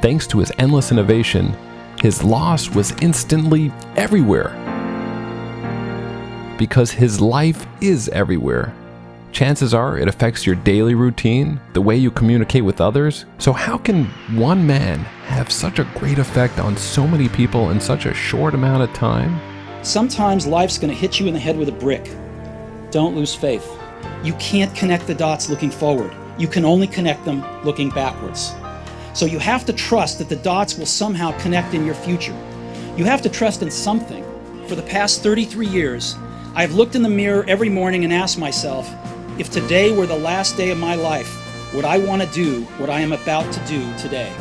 Thanks to his endless innovation, his loss was instantly everywhere. Because his life is everywhere. Chances are it affects your daily routine, the way you communicate with others. So how can one man have such a great effect on so many people in such a short amount of time? Sometimes life's going to hit you in the head with a brick. Don't lose faith. You can't connect the dots looking forward. You can only connect them looking backwards. So you have to trust that the dots will somehow connect in your future. You have to trust in something. For the past 33 years, I've looked in the mirror every morning and asked myself, if today were the last day of my life, would I want to do what I am about to do today?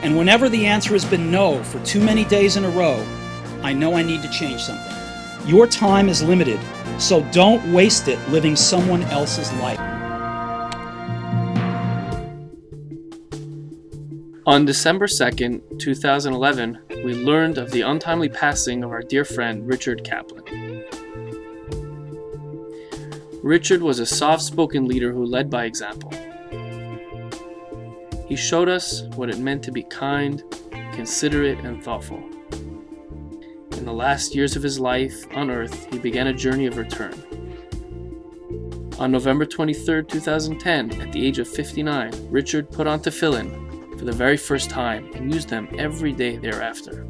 And whenever the answer has been no for too many days in a row, I know I need to change something. Your time is limited, so don't waste it living someone else's life. On December 2nd, 2011, we learned of the untimely passing of our dear friend Richard Kaplan. Richard was a soft-spoken leader who led by example. He showed us what it meant to be kind, considerate, and thoughtful. In the last years of his life on Earth, he began a journey of return. On November 23, 2010, at the age of 59, Richard put on tefillin for the very first time and used them every day thereafter.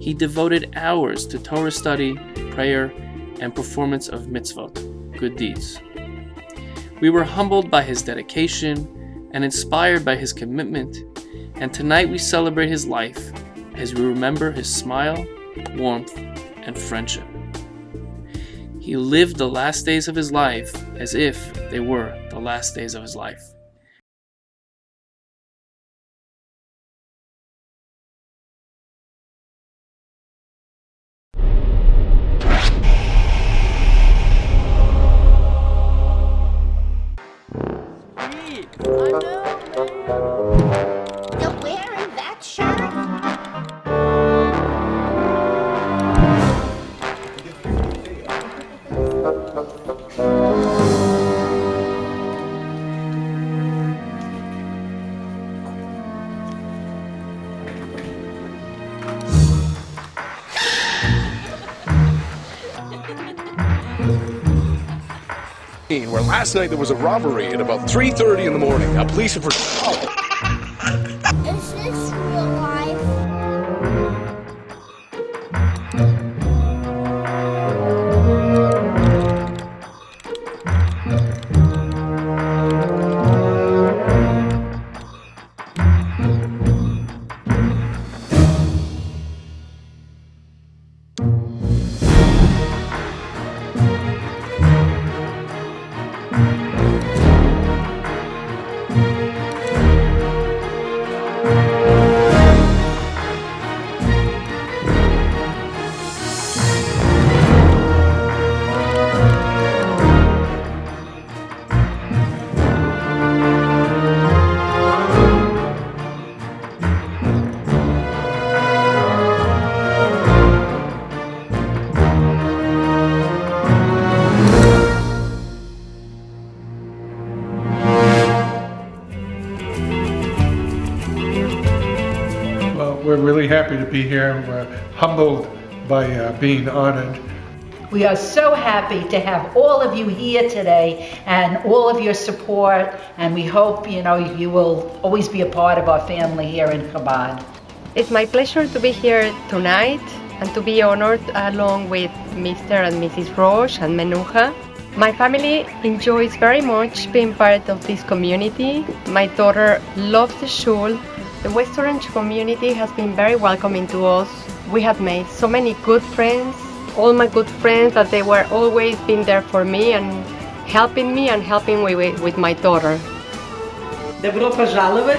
He devoted hours to Torah study, prayer, and performance of mitzvot, good deeds. We were humbled by his dedication and inspired by his commitment, and tonight we celebrate his life as we remember his smile, warmth, and friendship. He lived the last days of his life as if they were the last days of his life. You're wearing that shirt? Where last night there was a robbery at about 3:30 in the morning. Police have... Is this real life? We're really happy to be here. We're humbled by being honored. We are so happy to have all of you here today and all of your support, and we hope you will always be a part of our family here in Chabad. It's my pleasure to be here tonight and to be honored along with Mr. and Mrs. Roche and Menucha. My family enjoys very much being part of this community. My daughter loves the shul. The West Orange community has been very welcoming to us. We have made so many good friends. All my good friends that they were always been there for me and helping with my daughter. Добро пожаловать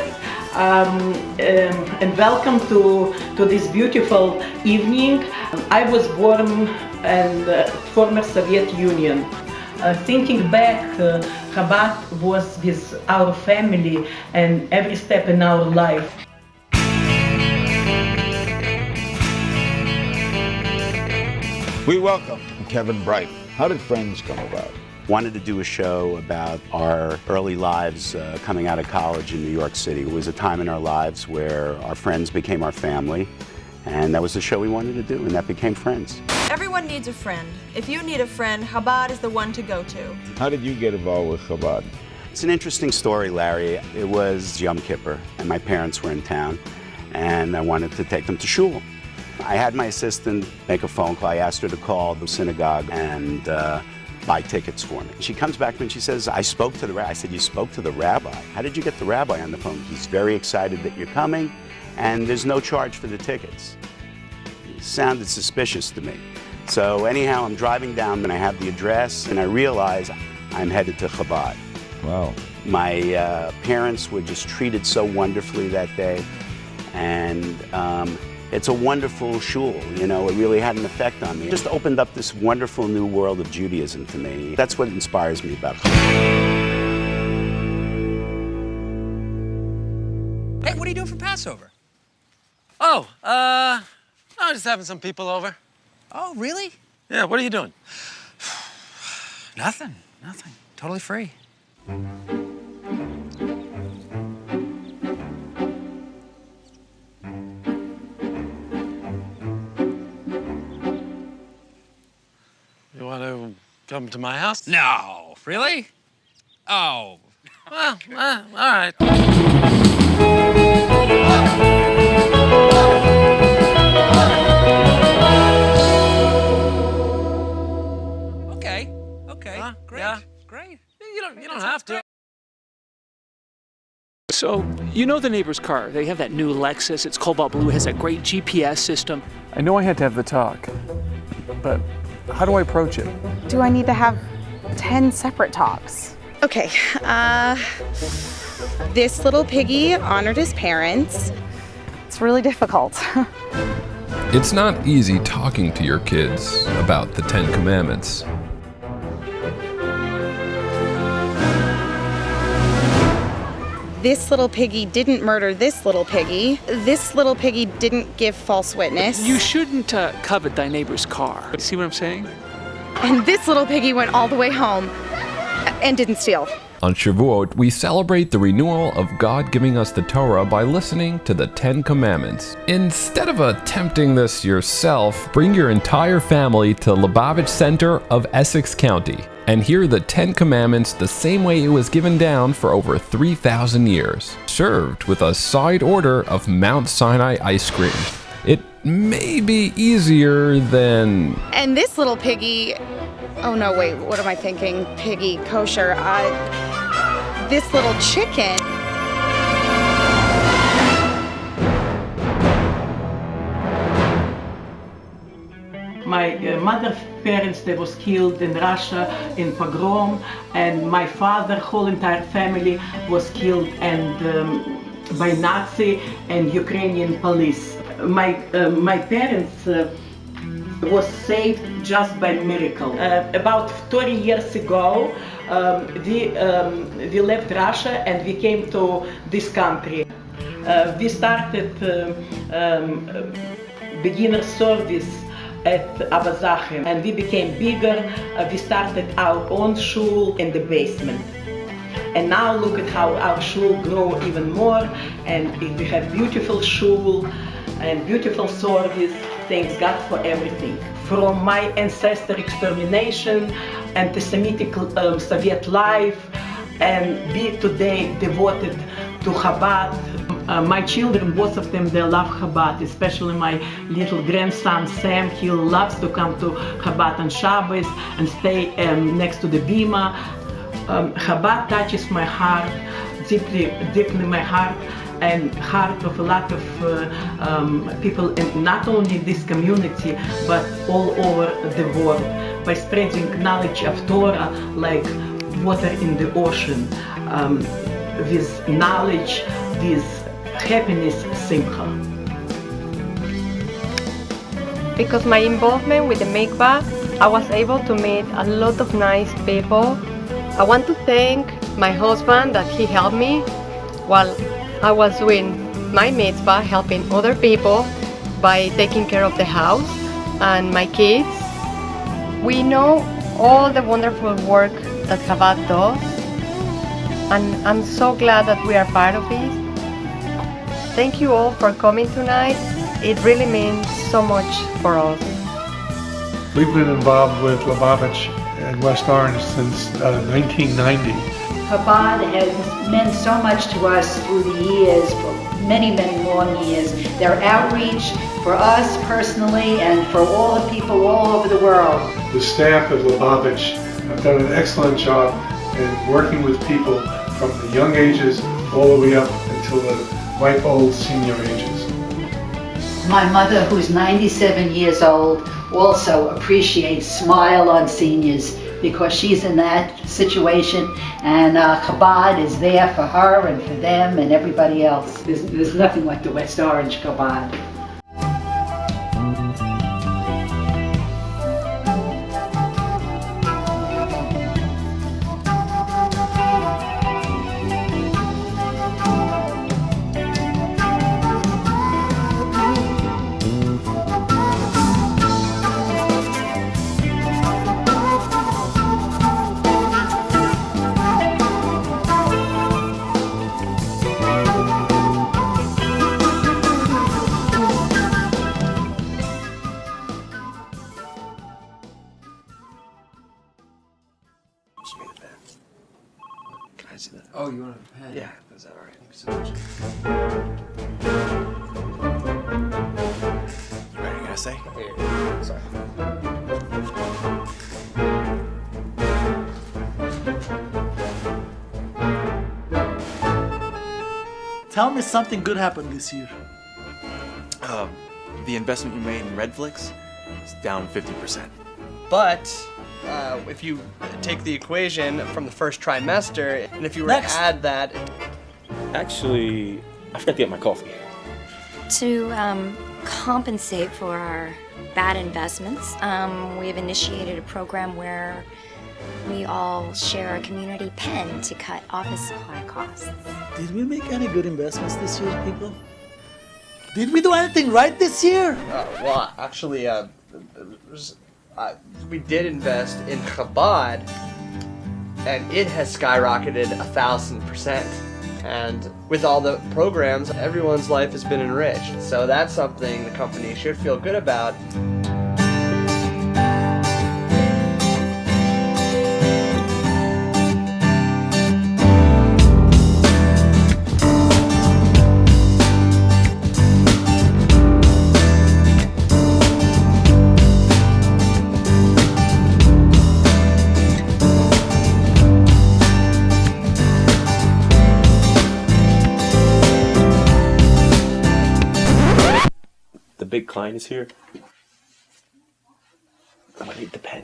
and welcome to this beautiful evening. I was born in the former Soviet Union. Thinking back, Chabad was with our family and every step in our life. We welcome Kevin Bright. How did Friends come about? wanted to do a show about our early lives coming out of college in New York City. It was a time in our lives where our friends became our family, and that was the show we wanted to do, and that became Friends. Everyone needs a friend. If you need a friend, Chabad is the one to go to. How did you get involved with Chabad? It's an interesting story, Larry. It was Yom Kippur, and my parents were in town, and I wanted to take them to shul. I had my assistant make a phone call. I asked her to call the synagogue and buy tickets for me. She comes back to me and she says, I spoke to the rabbi. I said, you spoke to the rabbi? How did you get the rabbi on the phone? He's very excited that you're coming, and there's no charge for the tickets. It sounded suspicious to me. So anyhow, I'm driving down and I have the address, and I realize I'm headed to Chabad. Wow. My parents were just treated so wonderfully that day, and it's a wonderful shul, you know, it really had an effect on me. It just opened up this wonderful new world of Judaism to me. That's what inspires me about Chabad. Hey, what are you doing for Passover? Oh, I'm just having some people over. Oh, really? Yeah, what are you doing? Nothing. Totally free. You want to come to my house? No, really? Oh. Well, all right. Okay. Great. Yeah. Great. You don't have to. So, you know the neighbor's car. They have that new Lexus. It's cobalt blue. It has that great GPS system. I know I had to have the talk, but how do I approach it? Do I need to have 10 separate talks? Okay, this little piggy honored his parents. It's really difficult. It's not easy talking to your kids about the 10 Commandments. This little piggy didn't murder this little piggy. This little piggy didn't give false witness. You shouldn't covet thy neighbor's car. See what I'm saying? And this little piggy went all the way home and didn't steal. On Shavuot, we celebrate the renewal of God giving us the Torah by listening to the 10 Commandments. Instead of attempting this yourself, bring your entire family to Lubavitch Center of Essex County and hear the 10 Commandments the same way it was given down for over 3,000 years, served with a side order of Mount Sinai ice cream. It may be easier than... And this little piggy, oh no, wait, what am I thinking? Piggy, kosher, this little chicken. My mother's parents, they was killed in Russia in pogrom, and my father, whole entire family was killed and by Nazi and Ukrainian police. My parents was saved just by miracle. About 30 years ago, we left Russia and we came to this country. We started beginner service at Abazachem, and we became bigger. We started our own shul in the basement. And now look at how our shul grew even more, and we have beautiful shul and beautiful service. Thanks God for everything. From my ancestor extermination, anti-Semitic Soviet life, and be today devoted to Chabad. My children, both of them, they love Chabad, especially my little grandson Sam. He loves to come to Chabad on Shabbos and stay next to the bima. Chabad touches my heart, deeply my heart, and heart of a lot of people, in not only this community, but all over the world, by spreading knowledge of Torah like water in the ocean, with knowledge, with happiness, simcha. Because my involvement with the mikvah, I was able to meet a lot of nice people. I want to thank my husband that he helped me while I was doing my mitzvah, helping other people by taking care of the house and my kids. We know all the wonderful work that Chabad does. And I'm so glad that we are part of it. Thank you all for coming tonight. It really means so much for us. We've been involved with Lubavitch and West Orange since 1990. Chabad has meant so much to us through the years, for many, many long years. Their outreach for us personally and for all the people all over the world. The staff at Lubavitch have done an excellent job in working with people from the young ages all the way up until the ripe old senior ages. My mother, who's 97 years old, also appreciates Smile on Seniors because she's in that situation, and Chabad is there for her and for them and everybody else. There's nothing like the West Orange Chabad. Can I see that? Oh, you want a pen? Yeah, is that alright? Thank you so much. You writing an essay? Here, sorry. Tell me something good happened this year. The investment we made in Redflix is down 50%. But if you take the equation from the first trimester, and if you were to add that... Actually, I forgot to get my coffee. To compensate for our bad investments, we have initiated a program where we all share a community pen to cut office supply costs. Did we make any good investments this year, people? Did we do anything right this year? Well, actually, we did invest in Chabad, and it has skyrocketed 1,000%. And with all the programs, everyone's life has been enriched. So that's something the company should feel good about. The big client is here. I'm gonna need the pen.